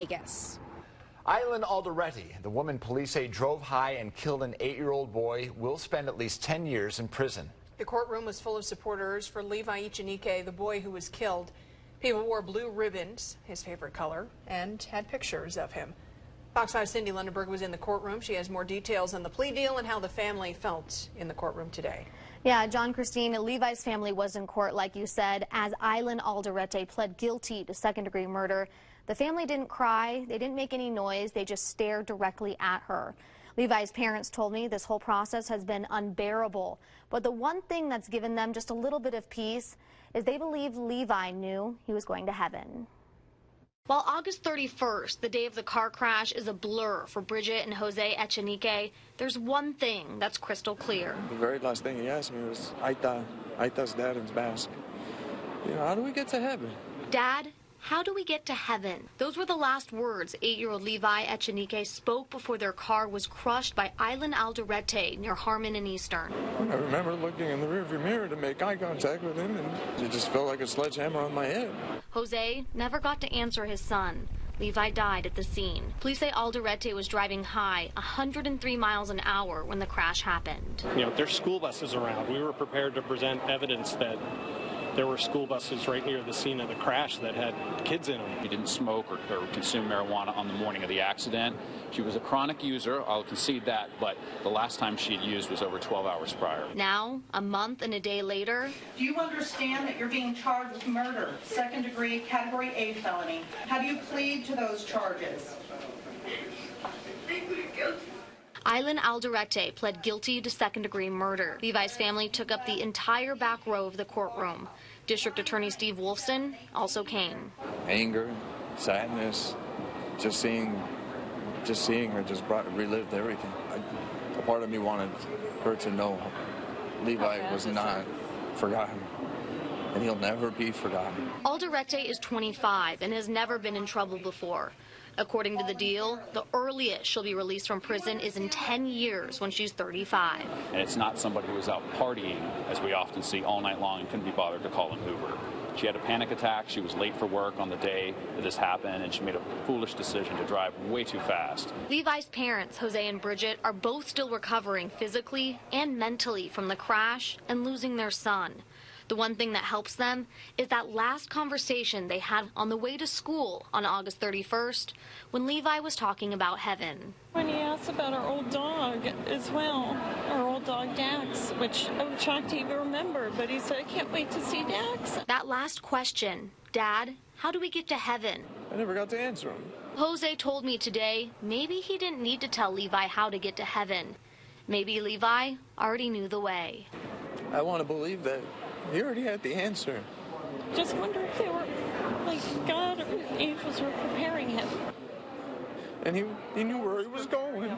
Vegas. Aylin Alderette, the woman police say drove high and killed an 8-year-old boy, will spend at least 10 years in prison. The courtroom was full of supporters for Levi Echenique, the boy who was killed. People wore blue ribbons, his favorite color, and had pictures of him. Fox 5's Cindy Lundenberg was in the courtroom. She has more details on the plea deal and how the family felt in the courtroom today. Yeah, John, Christine, Levi's family was in court, like you said, as Aylin Alderette pled guilty to second-degree murder. The family didn't cry, they didn't make any noise, they just stared directly at her. Levi's parents told me this whole process has been unbearable, but the one thing that's given them just a little bit of peace is they believe Levi knew he was going to heaven. While August 31st, the day of the car crash, is a blur for Bridget and Jose Echenique, there's one thing that's crystal clear. The very last thing he asked me was, Aita's dad in Basque. You know, how do we get to heaven? Dad, how do we get to heaven? Those were the last words 8-year-old Levi Echenique spoke before their car was crushed by Aylin Alderette near Harmon and Eastern. I remember looking in the rearview mirror to make eye contact with him, and it just felt like a sledgehammer on my head. Jose never got to answer his son. Levi died at the scene. Police say Alderette was driving high, 103 miles an hour when the crash happened. You know, there's school buses around. We were prepared to present evidence that there were school buses right near the scene of the crash that had kids in them. He didn't smoke or consume marijuana on the morning of the accident. She was a chronic user, I'll concede that, but the last time she had used was over 12 hours prior. Now, a month and a day later... Do you understand that you're being charged with murder, second-degree, category A felony? How do you plead to those charges? Aylin Alderette pled guilty to second-degree murder. Levi's family took up the entire back row of the courtroom. District Attorney Steve Wolfson also came. Anger, sadness, just seeing her just relived everything. A part of me wanted her to know Levi was not forgotten, and he'll never be forgotten. Alderette is 25 and has never been in trouble before. According to the deal, the earliest she'll be released from prison is in 10 years when she's 35. And it's not somebody who was out partying, as we often see, all night long and couldn't be bothered to call an Uber. She had a panic attack, she was late for work on the day that this happened, and she made a foolish decision to drive way too fast. Levi's parents, Jose and Bridget, are both still recovering physically and mentally from the crash and losing their son. The one thing that helps them is that last conversation they had on the way to school on August 31st when Levi was talking about heaven. When he asked about our old dog as well, our old dog Dax, which I'm shocked he even remembered, but he said, I can't wait to see Dax. That last question, Dad, how do we get to heaven? I never got to answer him. Jose told me today maybe he didn't need to tell Levi how to get to heaven. Maybe Levi already knew the way. I want to believe that he already had the answer. Just wonder if they were, like, God or angels were preparing him. And he knew where he was going.